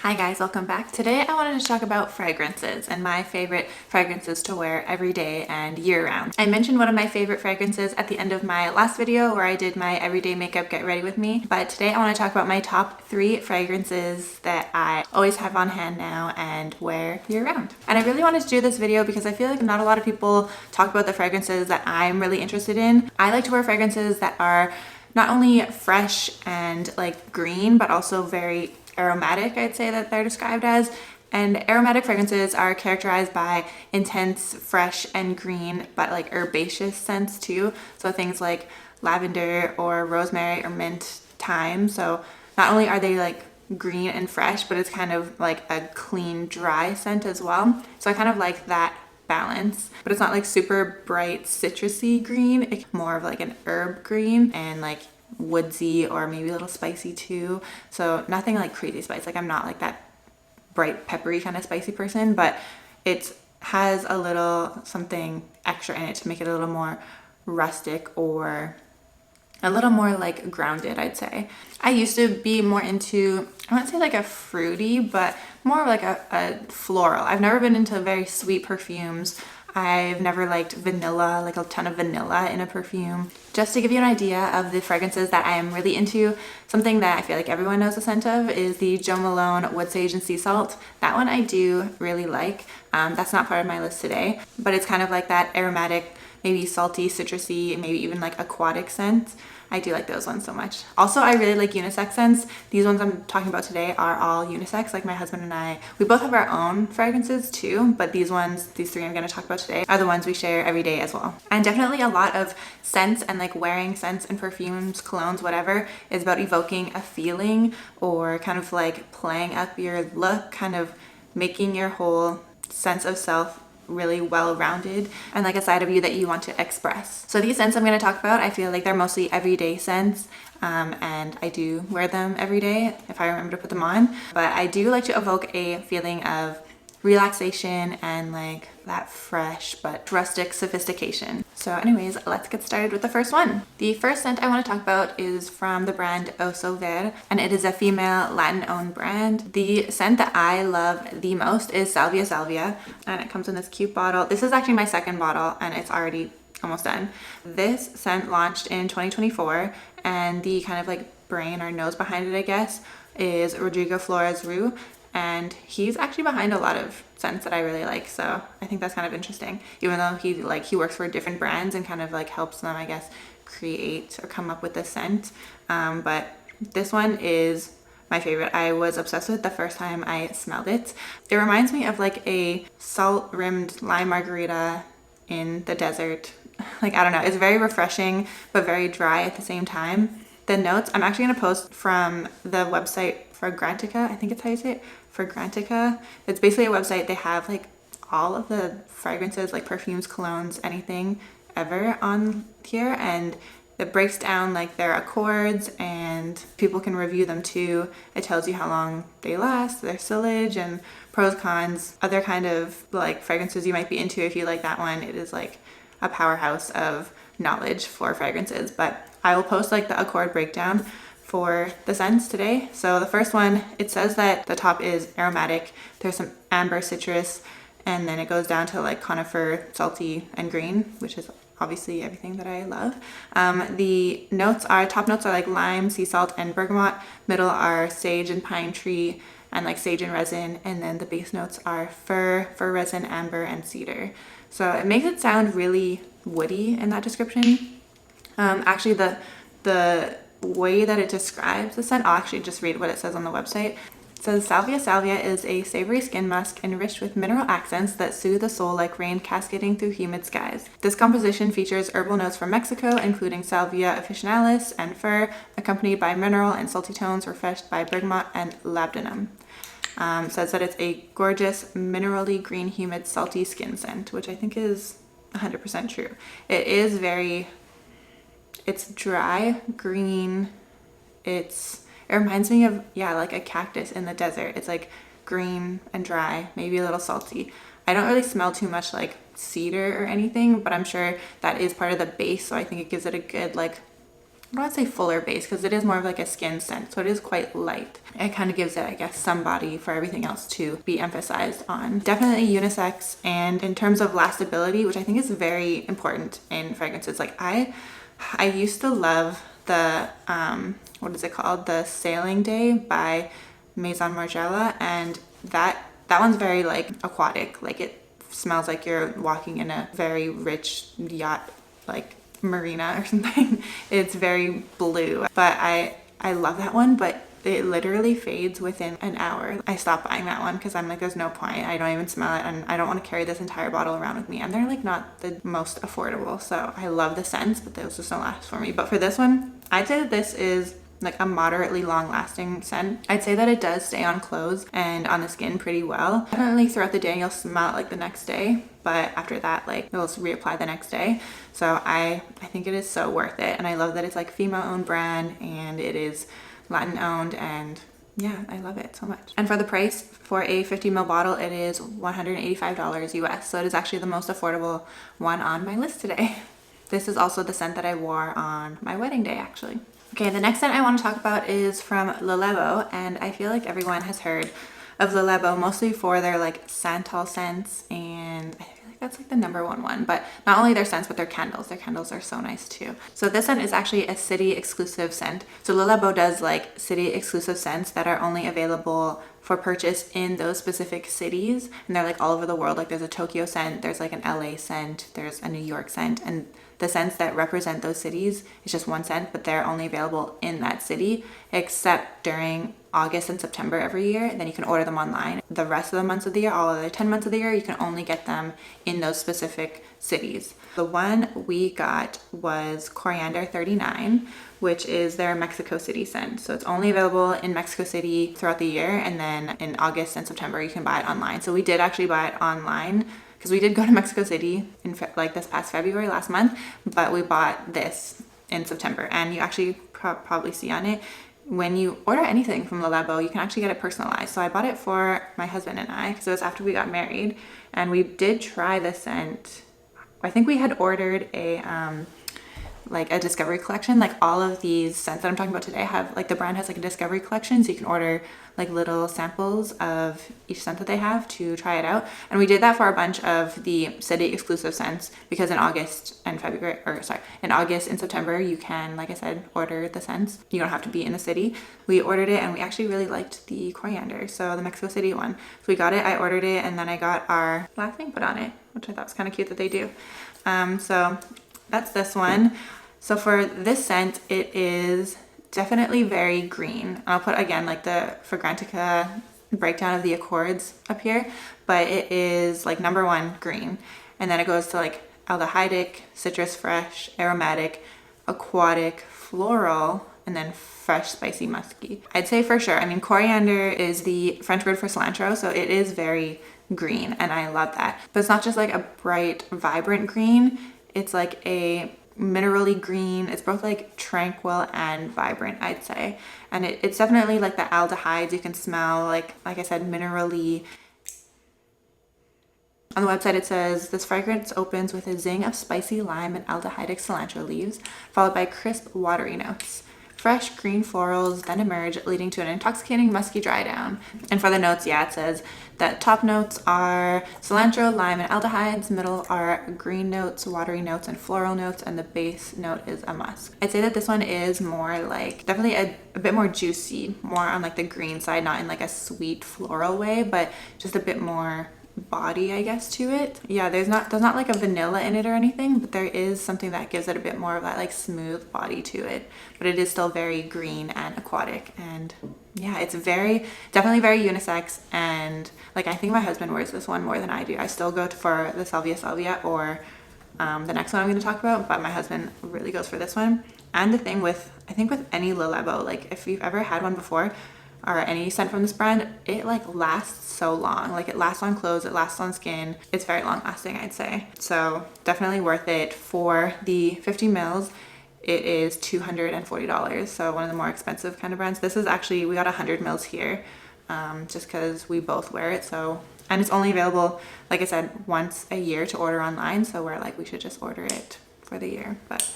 Hi guys, welcome back. Today I wanted to talk about fragrances and my favorite fragrances to wear every day and year round. I mentioned one of my favorite fragrances at the end of my last video where I did my everyday makeup get ready with me, but today I want to talk about my top 3 fragrances that I always have on hand now and wear year round. And I really wanted to do this video because I feel like not a lot of people talk about the fragrances that I'm really interested in. I like to wear fragrances that are not only fresh and like green, but also very aromatic, I'd say that they're described as. And aromatic fragrances are characterized by intense, fresh, and green, but like herbaceous scents too. So things like lavender or rosemary or mint, thyme. So not only are they like green and fresh, but it's kind of like a clean, dry scent as well. So I kind of like that balance, but it's not like super bright citrusy green. It's more of like an herb green and like woodsy or maybe a little spicy too. So nothing like crazy spice. Like I'm not like that bright peppery kind of spicy person, but it has a little something extra in it to make it a little more rustic or a little more like grounded, I'd say. I used to be more into, I wouldn't say like a fruity, but more like a floral. I've never been into very sweet perfumes. I've never liked vanilla, like a ton of vanilla in a perfume. Just to give you an idea of the fragrances that I am really into, something that I feel like everyone knows the scent of is the Jo Malone Wood Sage and Sea Salt. That one I do really like. That's not part of my list today, but it's kind of like that aromatic, maybe salty, citrusy, maybe even like aquatic scent. I do like those ones so much. Also, I really like unisex scents. These ones I'm talking about today are all unisex. Like my husband and I, we both have our own fragrances too, but these ones, these 3 I'm gonna talk about today, are the ones we share every day as well. And definitely a lot of scents and like wearing scents and perfumes, colognes, whatever, is about evoking a feeling or kind of like playing up your look, kind of making your whole sense of self really well-rounded and like a side of you that you want to express. So these scents I'm going to talk about, I feel like they're mostly everyday scents, and I do wear them every day if I remember to put them on, but I do like to evoke a feeling of relaxation and like that fresh but rustic sophistication. So anyways, let's get started with the first one. The first scent I want to talk about is from the brand Eauso Vert, and it is a female Latin-owned brand. The scent that I love the most is Salvia Salvia, and it comes in this cute bottle. This is actually my second bottle and it's already almost done. This scent launched in 2024, and the kind of like brain or nose behind it, I guess, is Rodrigo Flores Rue. And he's actually behind a lot of scents that I really like, so I think that's kind of interesting, even though he works for different brands and kind of like helps them, I guess, create or come up with a scent. But this one is my favorite. I was obsessed with it the first time I smelled it. It reminds me of like a salt rimmed lime margarita in the desert. Like, I don't know, it's very refreshing but very dry at the same time. The notes, I'm actually going to post from the website Fragrantica, I think it's how you say it, Fragrantica. It's basically a website. They have like all of the fragrances, like perfumes, colognes, anything ever on here, and it breaks down like their accords and people can review them too. It tells you how long they last, their sillage, and pros, cons, other kind of like fragrances you might be into. If you like that one, it is like a powerhouse of knowledge for fragrances. But I will post like the accord breakdown for the scents today. So the first one, it says that the top is aromatic. There's some amber, citrus, and then it goes down to like conifer, salty, and green, which is obviously everything that I love. The notes are, top notes are like lime, sea salt, and bergamot. Middle are sage and pine tree, and like sage and resin. And then the base notes are fir, fir resin, amber, and cedar. So it makes it sound really woody in that description. Actually, the way that it describes the scent, I'll actually just read what it says on the website. It says, Salvia Salvia is a savory skin musk enriched with mineral accents that soothe the soul like rain cascading through humid skies. This composition features herbal notes from Mexico, including Salvia officinalis and fir, accompanied by mineral and salty tones refreshed by bergamot and labdanum. Says that it's a gorgeous, minerally green, humid, salty skin scent, which I think is 100% true. It is very, it's dry, green. It reminds me of, yeah, like a cactus in the desert. It's like green and dry, maybe a little salty. I don't really smell too much like cedar or anything, but I'm sure that is part of the base, so I think it gives it a good like I don't want to say fuller base because it is more of like a skin scent, so it is quite light. It kind of gives it, I guess, some body for everything else to be emphasized on. Definitely unisex, and in terms of lastability, which I think is very important in fragrances. Like I used to love the what is it called? The Sailing Day by Maison Margiela, and that one's very like aquatic. Like it smells like you're walking in a very rich yacht, like marina or something. It's very blue, but I love that one, but it literally fades within an hour. I stopped buying that one because I'm like, there's no point. I don't even smell it, and I don't want to carry this entire bottle around with me, and they're like not the most affordable. So I love the scents, but those just don't last for me. But for this one, I'd say that this is like a moderately long lasting scent. I'd say that it does stay on clothes and on the skin pretty well. Definitely throughout the day you'll smell it like the next day, but after that like you'll reapply the next day. So I think it is so worth it, and I love that it's like female owned brand and it is Latin owned, and yeah, I love it so much. And for the price, for a 50 ml bottle, it is $185 US. So it is actually the most affordable one on my list today. This is also the scent that I wore on my wedding day actually. Okay, the next scent I want to talk about is from Labo, and I feel like everyone has heard of Labo mostly for their like santal scents, and I feel like that's like the #1 one, but not only their scents but their candles. Their candles are so nice too. So this scent is actually a city exclusive scent. So Labo does like city exclusive scents that are only available for purchase in those specific cities, and they're like all over the world. Like there's a Tokyo scent, there's like an LA scent, there's a New York scent, and the scents that represent those cities is just one scent, but they're only available in that city, except during August and September every year. And then you can order them online. The rest of the months of the year, all other 10 months of the year, you can only get them in those specific cities. The one we got was Coriander 39, which is their Mexico City scent. So it's only available in Mexico City throughout the year, and then in August and September you can buy it online. So we did actually buy it online because we did go to Mexico City in like this past February last month, but we bought this in September. And you actually probably see on it, when you order anything from Labo, you can actually get it personalized. So I bought it for my husband and I because it was after we got married, and we did try the scent. I think we had ordered a like a discovery collection. Like all of these scents that I'm talking about today have like, the brand has like a discovery collection, so you can order like little samples of each scent that they have to try it out. And we did that for a bunch of the city exclusive scents because in August and September you can, like I said, order the scents. You don't have to be in the city. We ordered it and we actually really liked the coriander, so the Mexico City one. So we got it, I ordered it, and then I got our black thing put on it, which I thought was kind of cute that they do. So that's this one. So for this scent, it is definitely very green. I'll put again like the Fragrantica breakdown of the accords up here, but it is like #1 green, and then it goes to like aldehydic, citrus fresh, aromatic, aquatic, floral, and then fresh, spicy, musky. I'd say for sure, I mean, coriander is the French word for cilantro, so it is very green, and I love that. But it's not just like a bright, vibrant green. It's like a minerally green. It's both like tranquil and vibrant, I'd say. And it's definitely like the aldehydes you can smell, like I said, minerally. On the website it says, this fragrance opens with a zing of spicy lime and aldehydic cilantro leaves, followed by crisp, watery notes. Fresh green florals then emerge, leading to an intoxicating musky dry down. And for the notes, yeah, it says that top notes are cilantro, lime, and aldehydes. Middle are green notes, watery notes, and floral notes, and the base note is a musk. I'd say that this one is more like, definitely a bit more juicy, more on like the green side, not in like a sweet floral way, but just a bit more body, I guess, to it. Yeah, there's not like a vanilla in it or anything, but there is something that gives it a bit more of that like smooth body to it, but it is still very green and aquatic. And yeah, it's definitely very unisex, and like I think my husband wears this one more than I do. I still go for the Salvia Salvia or the next one I'm going to talk about, but my husband really goes for this one. And the thing with, I think with any Labo, like if you've ever had one before or any scent from this brand, it like lasts so long. Like it lasts on clothes, it lasts on skin. It's very long lasting, I'd say. So definitely worth it. For the 50 mils, it is $240. So one of the more expensive kind of brands. This is actually, we got 100 mils here just because we both wear it. So, and it's only available, like I said, once a year to order online. So we're like, we should just order it for the year. But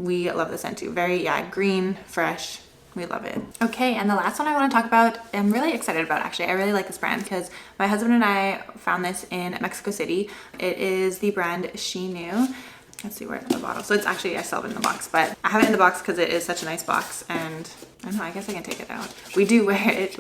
we love the scent too. Very, yeah, green, fresh. We love it. Okay, and the last one I want to talk about, I'm really excited about actually. I really like this brand because my husband and I found this in Mexico City. It is the brand Xinū. Let's see where it's in the bottle. So it's actually, I still have it in the box, but I have it in the box because it is such a nice box, and I don't know, I guess I can take it out. We do wear it.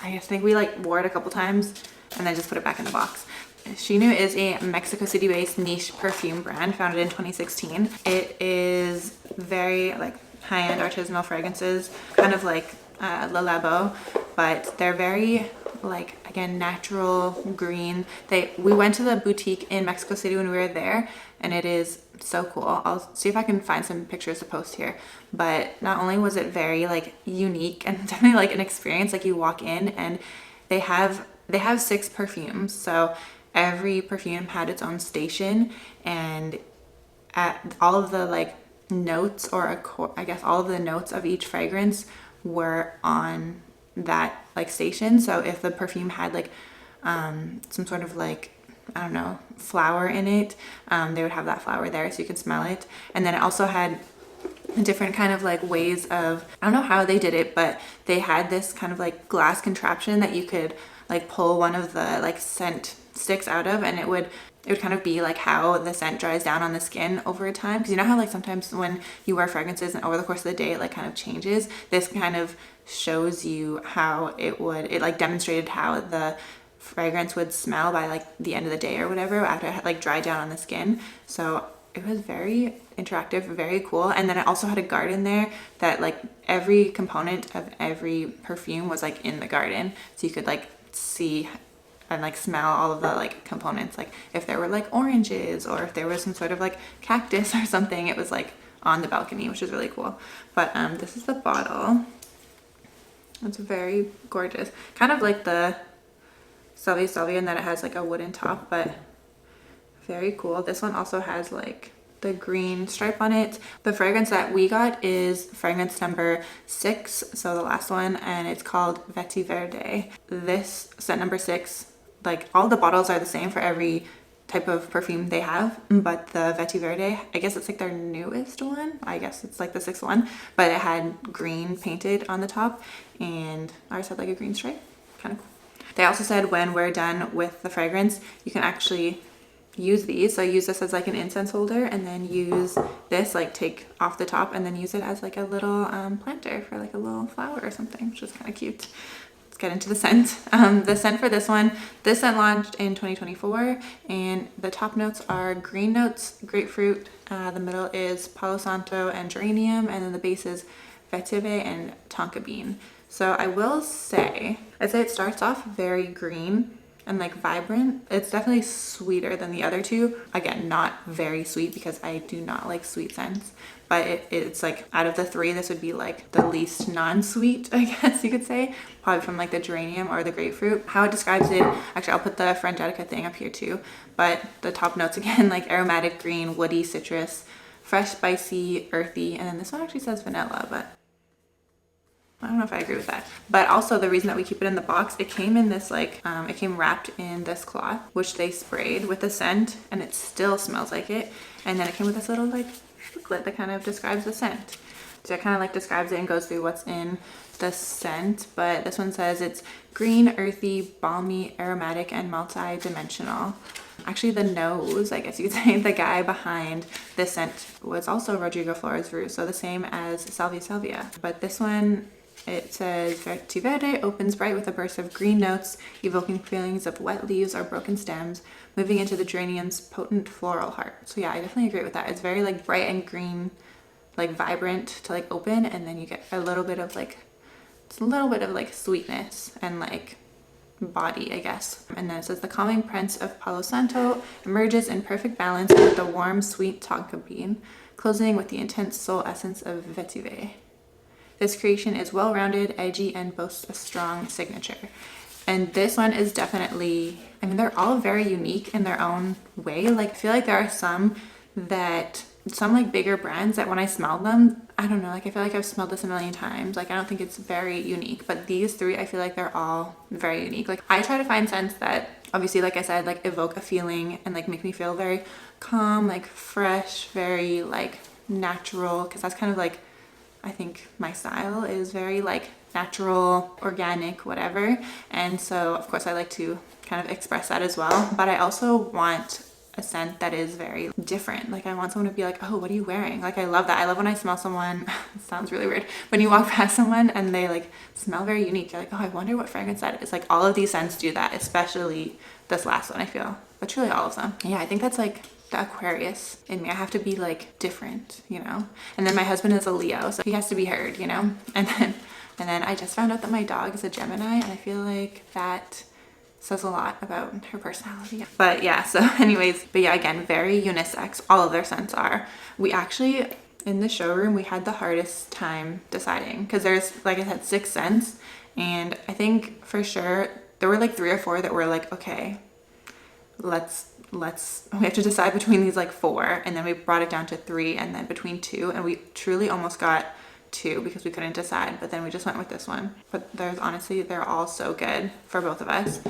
I think we like wore it a couple times and then just put it back in the box. Xinū is a Mexico City based niche perfume brand founded in 2016. It is very like high-end artisanal fragrances, kind of like Labo, but they're very like, again, natural, green. We went to the boutique in Mexico City when we were there, and it is so cool. I'll see if I can find some pictures to post here. But not only was it very like unique and definitely like an experience, like you walk in and they have 6 perfumes. So every perfume had its own station, and at all of the like notes, or I guess all of the notes of each fragrance were on that like station. So if the perfume had like some sort of like, I don't know, flower in it, they would have that flower there so you could smell it. And then it also had different kind of like ways of, I don't know how they did it, but they had this kind of like glass contraption that you could like pull one of the like scent sticks out of, and it would kind of be like how the scent dries down on the skin over time. Because you know how like sometimes when you wear fragrances and over the course of the day it like kind of changes, this kind of shows you how it like demonstrated how the fragrance would smell by like the end of the day or whatever, after it had like dried down on the skin. So it was very interactive, very cool. And then it also had a garden there that like every component of every perfume was like in the garden, so you could like see and like smell all of the like components, like if there were like oranges or if there was some sort of like cactus or something, it was like on the balcony, which is really cool. But this is the bottle. It's very gorgeous, kind of like the Salvia in that it has like a wooden top, but very cool. This one also has like the green stripe on it. The fragrance that we got is fragrance number 6, so the last one, and it's called Verde. This scent number 6, like all the bottles are the same for every type of perfume they have, but the Verde, I guess it's like their newest one. I guess it's like the 6th one, but it had green painted on the top, and ours had like a green stripe. Kind of cool. They also said when we're done with the fragrance, you can actually use these. So I use this as like an incense holder, and then use this, like take off the top and then use it as like a little planter for like a little flower or something, which is kind of cute. Let's get into the scent. The scent for this scent launched in 2024, and the top notes are green notes, grapefruit, the middle is Palo Santo and geranium, and then the base is vetiver and tonka bean. So I will say, I'd say it starts off very green and like vibrant. It's definitely sweeter than the other two. Again, not very sweet because I do not like sweet scents, but it's like out of the 3, this would be like the least non-sweet, I guess you could say, probably from like the geranium or the grapefruit. How it describes it, actually I'll put the Frangelica thing up here too, but the top notes again, like aromatic, green, woody, citrus, fresh, spicy, earthy, and then this one actually says vanilla, but I don't know if I agree with that. But also the reason that we keep it in the box, it came in this like, it came wrapped in this cloth, which they sprayed with the scent, and it still smells like it. And then it came with this little like booklet that kind of describes the scent. So it kind of like describes it and goes through what's in the scent. But this one says it's green, earthy, balmy, aromatic, and multi-dimensional. Actually, the nose, I guess you could say, the guy behind this scent was also Rodrigo Flores Rue, so the same as Salvia. But this one, it says Verde opens bright with a burst of green notes, evoking feelings of wet leaves or broken stems, moving into the geranium's potent floral heart. So yeah, I definitely agree with that. It's very like bright and green, like vibrant to like open, and then you get a little bit of like, it's a little bit of like sweetness and like body, I guess. And then it says the calming prince of Palo Santo emerges in perfect balance with the warm, sweet tonka bean, closing with the intense soul essence of vetiver. This creation is well-rounded, edgy, and boasts a strong signature. And this one is definitely, I mean, they're all very unique in their own way. Like, I feel like there are some like bigger brands that when I smell them, I don't know, like I feel like I've smelled this a million times. Like I don't think it's very unique, but these 3, I feel like they're all very unique. Like I try to find scents that obviously, like I said, like evoke a feeling and like make me feel very calm, like fresh, very like natural, because that's kind of like, I think my style is very like natural, organic, whatever. And so of course I like to kind of express that as well. But I also want a scent that is very different. Like I want someone to be like, oh, what are you wearing? Like I love that. I love when I smell someone, it sounds really weird, when you walk past someone and they like smell very unique. You're like, oh, I wonder what fragrance that is. Like all of these scents do that, especially this last one, I feel, but truly all of them. Yeah, I think that's like the Aquarius in me. I have to be like different, you know? And then my husband is a Leo, so he has to be heard, you know? And then I just found out that my dog is a Gemini, and I feel like that says a lot about her personality. But yeah, so anyways, but yeah, again, very unisex. All of their scents are. We actually, in the showroom, we had the hardest time deciding because there's, like I said, 6 scents. And I think for sure there were like 3 or 4 that were like, okay, we have to decide between these like 4. And then we brought it down to 3 and then between 2. And we truly almost got 2 because we couldn't decide, but then we just went with this one. But there's honestly, they're all so good for both of us.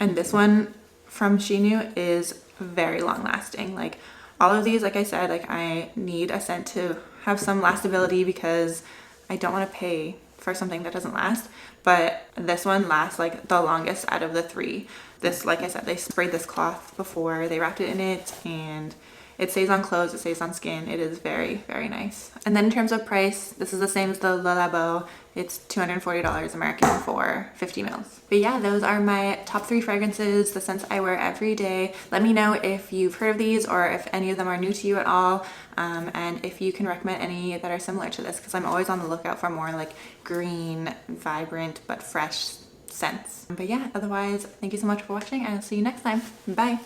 And this one from Xinū is very long lasting. Like all of these, like I said, like I need a scent to have some lastability because I don't want to pay for something that doesn't last. But this one lasts like the longest out of the 3. This, like I said, they sprayed this cloth before they wrapped it in it, and it stays on clothes, it stays on skin. It is very, very nice. And then in terms of price, this is the same as the Labo. It's $240 American for 50 mils. But yeah, those are my top 3 fragrances, the scents I wear every day. Let me know if you've heard of these or if any of them are new to you at all. And if you can recommend any that are similar to this, because I'm always on the lookout for more like green, vibrant, but fresh scents. But yeah, otherwise, thank you so much for watching, and I'll see you next time. Bye.